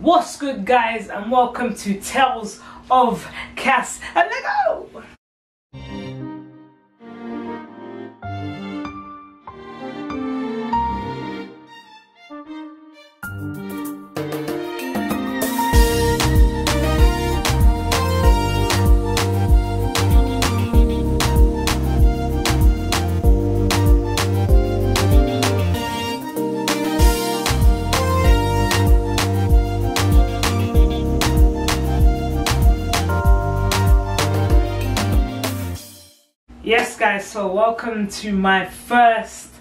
What's good, guys, and welcome to Tales of Cass, and let's go! Yes, guys, so welcome to my first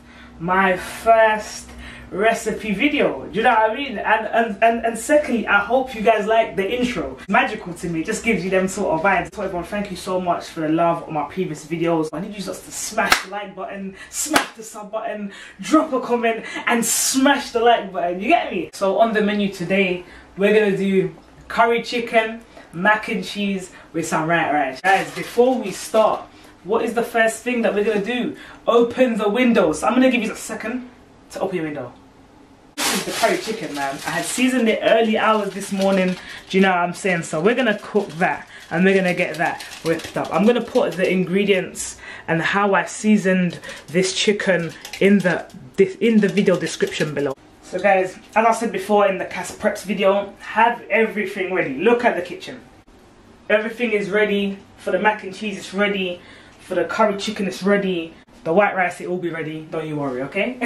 recipe video. Do you know what I mean? And secondly, I hope you guys like the intro. It's magical to me. It just gives you them sort of vibes. So everyone, thank you so much for the love on my previous videos. I need you just to smash the like button, smash the sub button, drop a comment and smash the like button. You get me? So on the menu today, we're gonna do curry chicken, mac and cheese with some white rice. Guys, before we start, what is the first thing that we're going to do? Open the window. So I'm going to give you a second to open your window. This is the curry chicken, man. I had seasoned it early hours this morning. Do you know what I'm saying? So we're going to cook that and we're going to get that whipped up. I'm going to put the ingredients and how I seasoned this chicken in the video description below. So guys, as I said before in the Cass Preps video, have everything ready. Look at the kitchen. Everything is ready. For the mac and cheese, it's ready. For the curry chicken, it's ready. The white rice, it will be ready. Don't you worry, okay?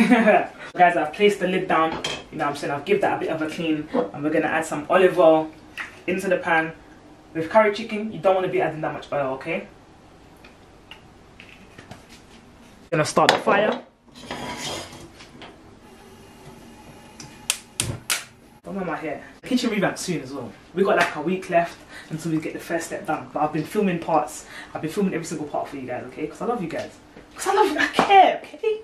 Guys, I've placed the lid down. You know what I'm saying? I'll give that a bit of a clean. And we're going to add some olive oil into the pan. With curry chicken, you don't want to be adding that much oil, okay? Going to start the fire. Don't mind my hair. Kitchen revamp soon as well. We got like a week left until we get the first step done. But I've been filming parts. I've been filming every single part for you guys, okay? Because I love you guys. Because I love you. I care, okay?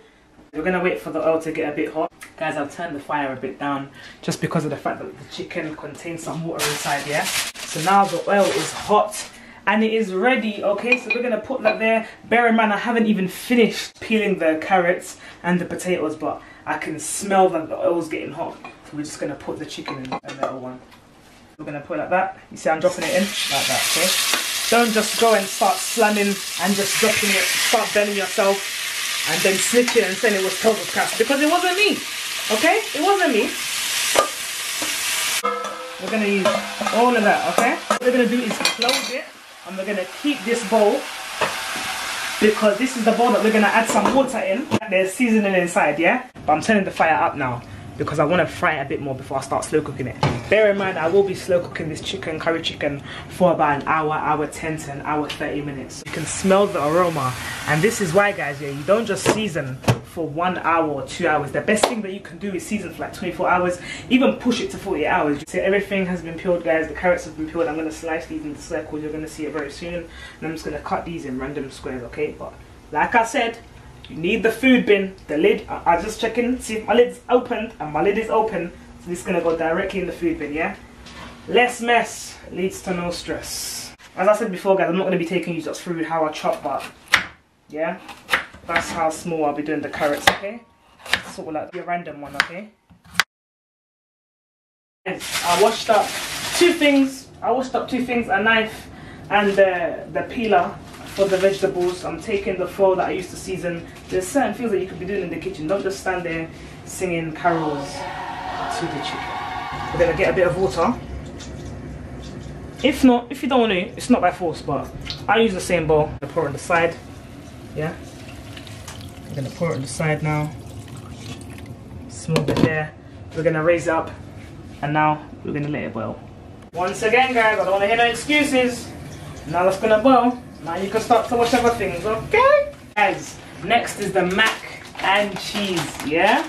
We're going to wait for the oil to get a bit hot. Guys, I've turned the fire a bit down just because of the fact that the chicken contains some water inside, yeah? So now the oil is hot and it is ready, okay? So we're going to put that there. Bear in mind, I haven't even finished peeling the carrots and the potatoes, but I can smell that the oil's getting hot. So we're just going to put the chicken in a little one. We're going to put it like that. You see I'm dropping it in like that, okay? Don't just go and start slamming and just dropping it, start bending yourself and then snitching and saying it was TalesofCass, because it wasn't me, okay? It wasn't me. We're going to use all of that, okay? What we're going to do is close it and we're going to keep this bowl, because this is the bowl that we're going to add some water in. There's seasoning inside, yeah? But I'm turning the fire up now, because I want to fry it a bit more before I start slow cooking it. Bear in mind, I will be slow cooking this chicken, curry chicken, for about an hour, hour 10 to an hour 30 minutes. You can smell the aroma, and this is why, guys, yeah, you don't just season for 1 hour or 2 hours. The best thing that you can do is season for like 24 hours, even push it to 48 hours. So everything has been peeled, guys. The carrots have been peeled. I'm going to slice these into circles. You're going to see it very soon. And I'm just going to cut these in random squares, okay? But like I said, you need the food bin, the lid. I was just checking, see if my lid's opened, and my lid is open. So this is going to go directly in the food bin, yeah? Less mess leads to no stress. As I said before, guys, I'm not going to be taking you just through how I chop, but yeah, that's how small I'll be doing the carrots, okay? Sort of like a random one, okay? I washed up two things, a knife and the peeler for the vegetables. I'm taking the foil that I used to season. There's certain things that you could be doing in the kitchen. Don't just stand there singing carols to the chicken. We're gonna get a bit of water. If not, if you don't want to, it's not by force, but I use the same bowl. I'm gonna pour it on the side. Yeah. I'm gonna pour it on the side now. Smooth it there. We're gonna raise it up, and now we're gonna let it boil. Once again, guys, I don't want to hear no excuses. Now that's gonna boil. Now you can start to wash other things, okay? Guys, next is the mac and cheese, yeah?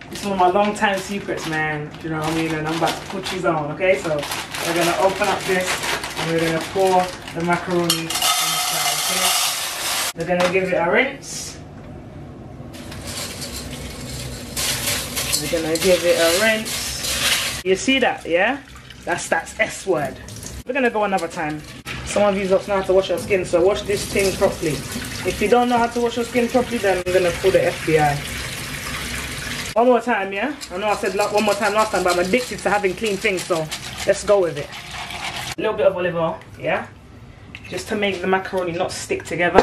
This is one of my long time secrets, man. Do you know what I mean? And I'm about to put cheese on, okay? So we're gonna open up this and we're gonna pour the macaroni on the side, okay? We're gonna give it a rinse. We're gonna give it a rinse. You see that, yeah? That's S word. We're gonna go another time. Some of you don't know how to wash your skin, so wash this thing properly. If you don't know how to wash your skin properly, then I'm gonna call the FBI. One more time, yeah? I know I said one more time last time, but I'm addicted to having clean things, so let's go with it. A little bit of olive oil, yeah? Just to make the macaroni not stick together.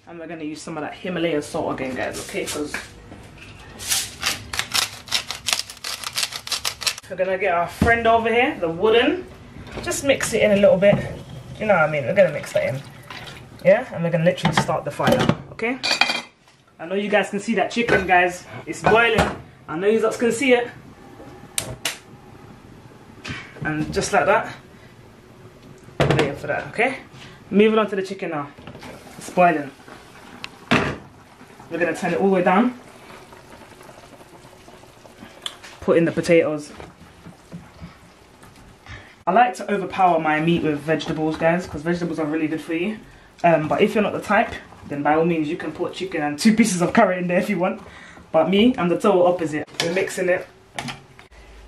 And we're gonna use some of that Himalayan salt again, guys, okay? Because we're gonna get our friend over here, the wooden. Just mix it in a little bit. You know what I mean? We're gonna mix that in. Yeah? And we're gonna literally start the fire, okay? I know you guys can see that chicken, guys. It's boiling. I know you guys can see it. And just like that. Waiting for that, okay? Moving on to the chicken now. It's boiling. We're gonna turn it all the way down. Put in the potatoes. I like to overpower my meat with vegetables, guys, because vegetables are really good for you. But if you're not the type, then by all means you can put chicken and 2 pieces of curry in there if you want. But me, I'm the total opposite. We're mixing it.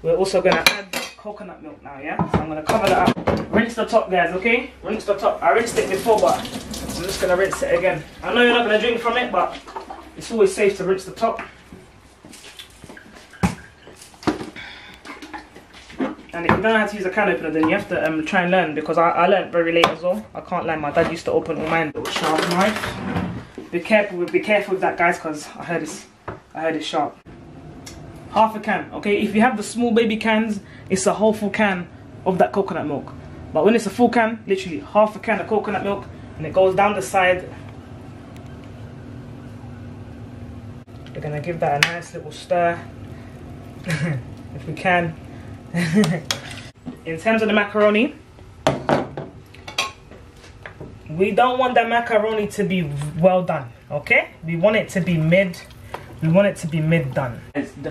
We're also gonna add coconut milk now, yeah? So I'm gonna cover that up. Rinse the top, guys, okay? Rinse the top. I rinsed it before, but I'm just gonna rinse it again. I know you're not gonna drink from it, but it's always safe to rinse the top. And if you don't know how to use a can opener, then you have to try and learn, because I learned very late as well. I can't lie, my dad used to open all mine with a sharp knife. Be careful with that, guys, because I heard it's sharp. Half a can, okay? If you have the small baby cans, it's a whole full can of that coconut milk. But when it's a full can, literally half a can of coconut milk, and it goes down the side. We're gonna give that a nice little stir, if we can. In terms of the macaroni, we don't want the macaroni to be well done, okay? We want it to be mid done.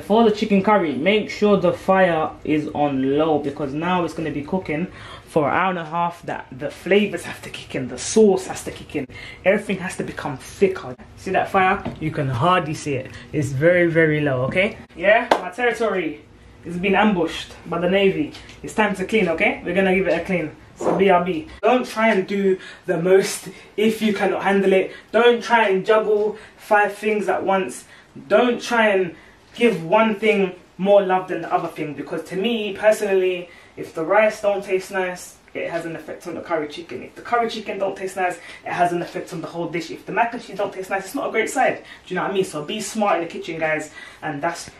For the chicken curry, make sure the fire is on low, because now it's going to be cooking for an hour and a half. That the flavors have to kick in, the sauce has to kick in, everything has to become thicker. See that fire? You can hardly see it. It's very, very low, okay? Yeah, my territory is being ambushed by the Navy. It's time to clean, okay? We're gonna give it a clean. So BRB. Don't try and do the most if you cannot handle it. Don't try and juggle 5 things at once. Don't try and give one thing more love than the other thing, because to me personally, if the rice don't taste nice, it has an effect on the curry chicken. If the curry chicken don't taste nice, it has an effect on the whole dish. If the mac and cheese don't taste nice, it's not a great side. Do you know what I mean? So be smart in the kitchen, guys, and that's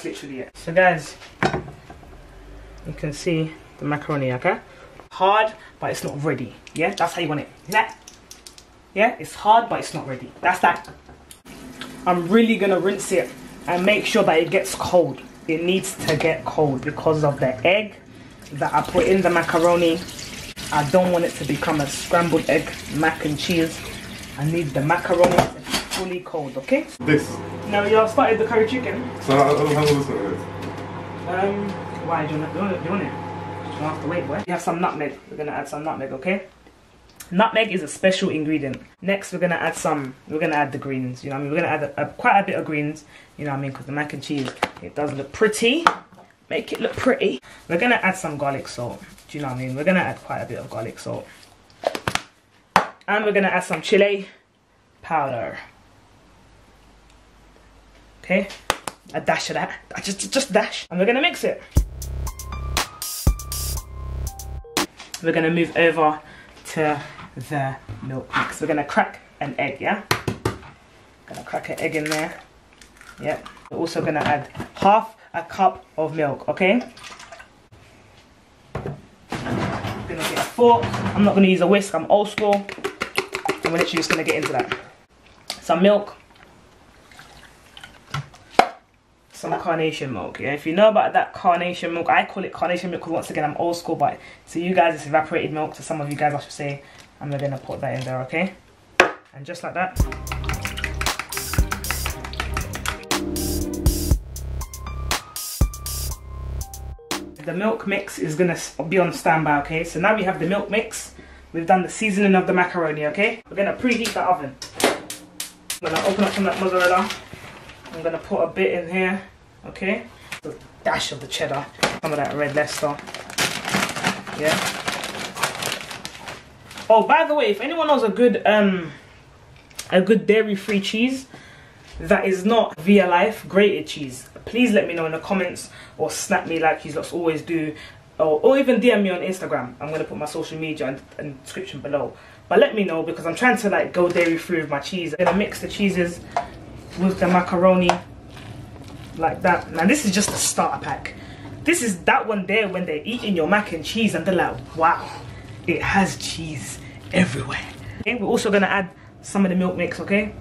literally it. So guys, you can see the macaroni, okay? Hard, but it's not ready. Yeah, that's how you want it. Yeah, it's hard, but it's not ready. That's that. I'm really gonna rinse it and make sure that it gets cold. It needs to get cold because of the egg that I put in the macaroni. I don't want it to become a scrambled egg mac and cheese. I need the macaroni to be fully cold, okay? This. Now you started the curry chicken. So I don't have this one. Why do you want it? You don't have to wait, boy. You have some nutmeg. We're gonna add some nutmeg, okay? Nutmeg is a special ingredient. Next, we're gonna add the greens. You know what I mean? We're gonna add quite a bit of greens. You know what I mean? Because the mac and cheese, it does look pretty. Make it look pretty. We're gonna add some garlic salt. Do you know what I mean? We're gonna add quite a bit of garlic salt. And we're gonna add some chili powder. Okay? A dash of that. Just dash. And we're gonna mix it. We're gonna move over to the milk mix. We're gonna crack an egg, yeah? Gonna crack an egg in there. Yep. We're also gonna add half a cup of milk, okay? I'm gonna get a fork. I'm not gonna use a whisk, I'm old school. And we're literally just gonna get into that. Some milk. Some carnation milk, yeah? If you know about that carnation milk, I call it carnation milk because once again I'm old school, but to you guys it's evaporated milk, to some of you guys I should say, and we're gonna put that in there, okay? And just like that. The milk mix is gonna be on standby, okay? So now we have the milk mix, we've done the seasoning of the macaroni, okay? We're gonna preheat the oven. I'm gonna open up some of that mozzarella. I'm gonna put a bit in here, okay? A dash of the cheddar, some of that red Leicester, yeah. Oh, by the way, if anyone knows a good dairy-free cheese that is not Via Life grated cheese, please let me know in the comments or snap me like you lot always do. or even DM me on Instagram. I'm gonna put my social media in the description below. But let me know, because I'm trying to like go dairy free with my cheese. I'm gonna mix the cheeses with the macaroni like that. Now this is just a starter pack. This is that one there when they're eating your mac and cheese and they're like, wow, it has cheese everywhere. Okay, we're also gonna add some of the milk mix, okay?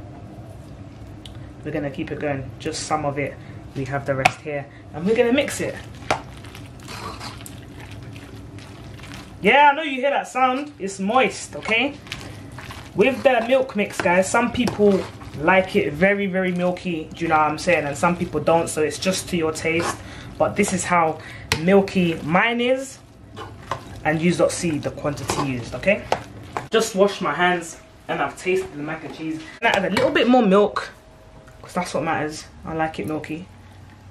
We're gonna keep it going, just some of it. We have the rest here, and we're gonna mix it. Yeah, I know you hear that sound. It's moist, okay? With the milk mix, guys, some people like it very, very milky, do you know what I'm saying? And some people don't, so it's just to your taste. But this is how milky mine is, and you don't see the quantity used, okay? Just washed my hands, and I've tasted the mac and cheese. And I add a little bit more milk, because that's what matters. I like it milky.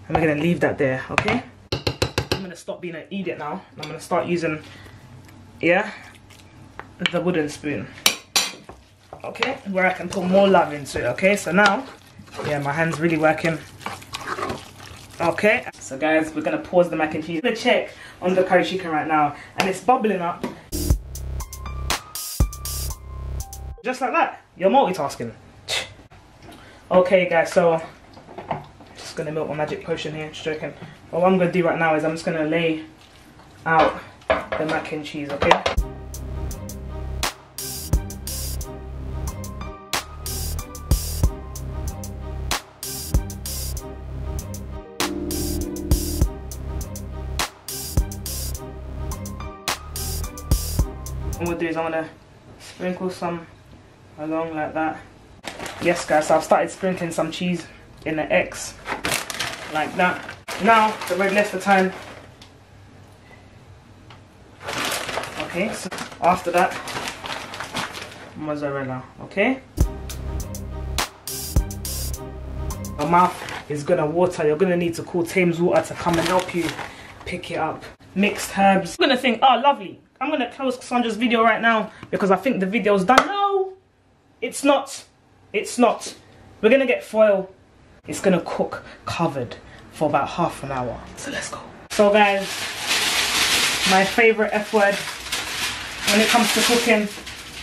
And we're gonna leave that there, okay? I'm gonna stop being an idiot now. I'm gonna start using, yeah, the wooden spoon, okay, where I can put more love into it, okay? So now, yeah, my hand's really working, okay? So guys, we're gonna pause the mac and cheese. I'm gonna check on the curry chicken right now, and it's bubbling up. Just like that, you're multitasking. Okay guys, so just gonna milk my magic potion here, just joking. But what I'm gonna do right now is I'm just gonna lay out the mac and cheese, okay? What I'm gonna do is I'm gonna sprinkle some along like that. Yes guys, so I've started sprinkling some cheese in the X like that. Now the red less the time. Okay, so after that, mozzarella, okay? Your mouth is gonna water. You're gonna need to call Thames Water to come and help you pick it up. Mixed herbs. You're gonna think, oh lovely, I'm gonna close Cassandra's video right now because I think the video's done. No, it's not. It's not. We're gonna get foil. It's gonna cook covered for about half an hour. So let's go. So guys, my favorite F word when it comes to cooking.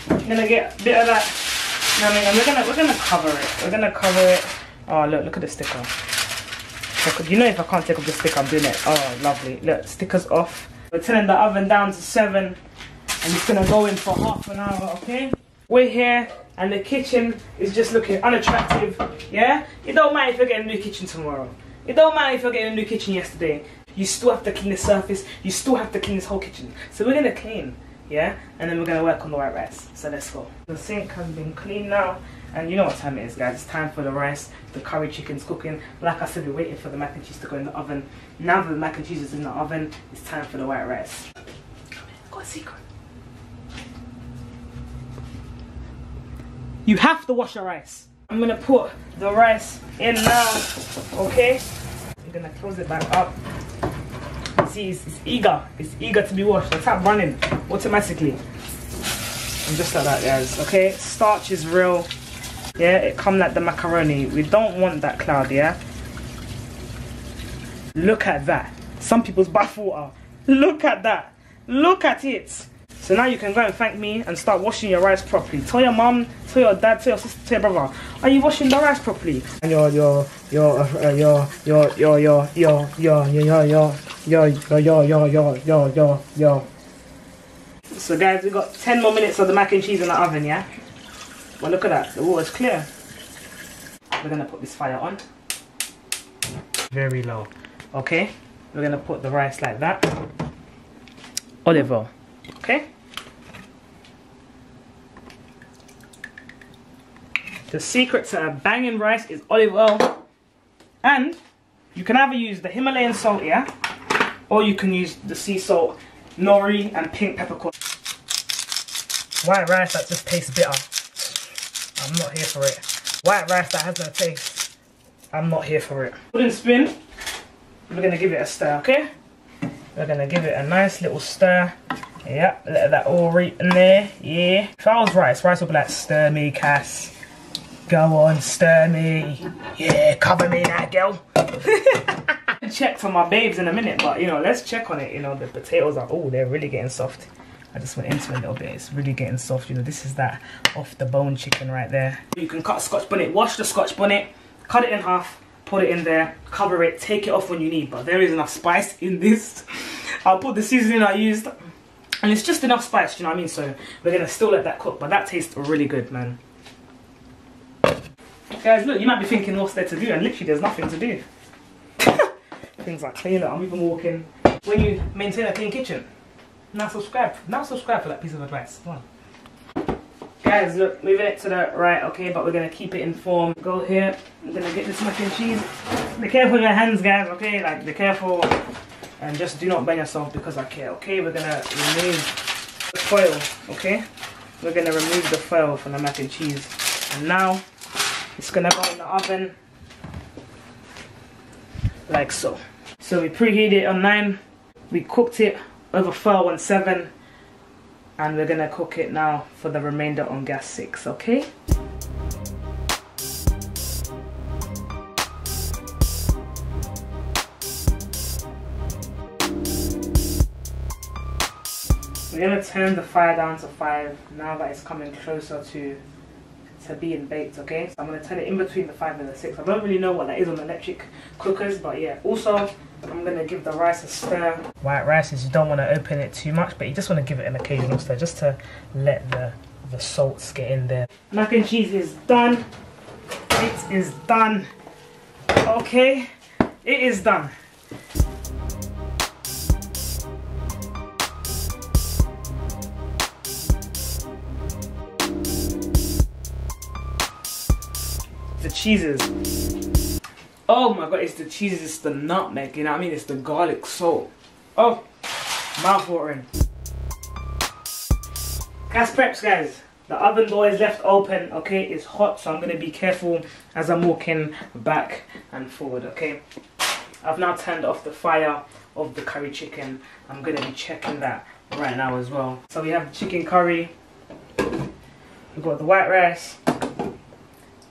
You're gonna get a bit of that. You know what I mean? And we're gonna cover it. We're gonna cover it. Oh look at the sticker. You know if I can't take off the sticker, I'm doing it. Oh lovely. Look, sticker's off. We're turning the oven down to 7, and it's gonna go in for half an hour, okay? We're here, and the kitchen is just looking unattractive, yeah? It don't matter if you're getting a new kitchen tomorrow. It don't matter if you're getting a new kitchen yesterday. You still have to clean the surface. You still have to clean this whole kitchen. So we're gonna clean, yeah? And then we're gonna work on the white rice. So let's go. The sink has been cleaned now, and you know what time it is, guys. It's time for the rice. The curry chicken's cooking. Like I said, we're waiting for the mac and cheese to go in the oven. Now that the mac and cheese is in the oven, it's time for the white rice. Come here, got a secret. You have to wash your rice. I'm gonna put the rice in now, okay? I'm gonna close it back up. See, it's eager. It's eager to be washed. The tap running automatically. And just like that, guys, okay? Starch is real. Yeah, it come like the macaroni. We don't want that cloud, yeah? Look at that. Some people's bath water. Look at that. Look at it. So now you can go and thank me and start washing your rice properly. Tell your mum, tell your dad, tell your sister, tell your brother, are you washing the rice properly? And yo. So guys, we got 10 more minutes of the mac and cheese in the oven, yeah? Well, look at that, the water's clear. We're gonna put this fire on. Very low, okay? We're gonna put the rice like that. Olive oil. Okay. The secret to a banging rice is olive oil, and you can either use the Himalayan salt, yeah, or you can use the sea salt, nori, and pink peppercorn. White rice that just tastes bitter, I'm not here for it. White rice that has no taste, I'm not here for it. Wooden spoon. We're gonna give it a stir, okay? We're gonna give it a nice little stir. Yeah, let that all reap in there, yeah. If I was rice would be like, stir me, Cass. Go on, stir me. Yeah, cover me now, girl. checked on my babes in a minute, but you know, let's check on it. You know, the potatoes are, oh, they're really getting soft. I just went into it a little bit. It's really getting soft. You know, this is that off the bone chicken right there. You can cut a Scotch bonnet, wash the Scotch bonnet, cut it in half, put it in there, cover it, take it off when you need. But there is enough spice in this. I'll put the seasoning I used, and it's just enough spice, you know what I mean? So we're gonna still let that cook, but that tastes really good, man. Guys, look, you might be thinking what's there to do, and literally there's nothing to do. Things are clean. I'm even walking. When you maintain a clean kitchen, now subscribe. Now subscribe for that piece of advice. Come on. Guys, look, moving it to the right, okay, but we're going to keep it in form. Go here. I'm going to get this mac and cheese. Be careful with your hands, guys, okay? Like, be careful. And just do not burn yourself because I care, okay? We're going to remove the foil, okay? We're going to remove the foil from the mac and cheese. And now, it's going to go in the oven. Like so. So we preheated it on 9. We cooked it over foil on 7. And we're gonna cook it now for the remainder on gas 6, okay? We're gonna turn the fire down to 5 now that it's coming closer to being baked, okay? So I'm gonna turn it in between the 5 and the 6. I don't really know what that is on electric cookers, but yeah. Also, I'm gonna give the rice a stir. White rice is, you don't want to open it too much, but you just want to give it an occasional stir just to let the salts get in there. Mac and cheese is done. It is done. Okay, it is done. The cheeses. Oh my god, it's the cheeses, it's the nutmeg, you know what I mean? It's the garlic salt. Oh, mouth watering. Gas preps, guys. The oven door is left open, okay? It's hot, so I'm going to be careful as I'm walking back and forward, okay? I've now turned off the fire of the curry chicken. I'm going to be checking that right now as well. So we have the chicken curry. We've got the white rice.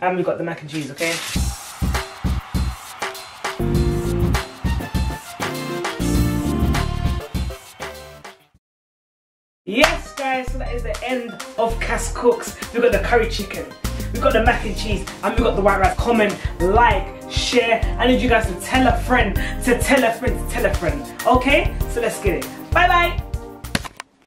And we've got the mac and cheese, okay? Yes, guys, so that is the end of Cass Cooks. We've got the curry chicken, we've got the mac and cheese, and we've got the white rice. Comment, like, share. I need you guys to tell a friend, to tell a friend, to tell a friend. Okay? So let's get it. Bye-bye.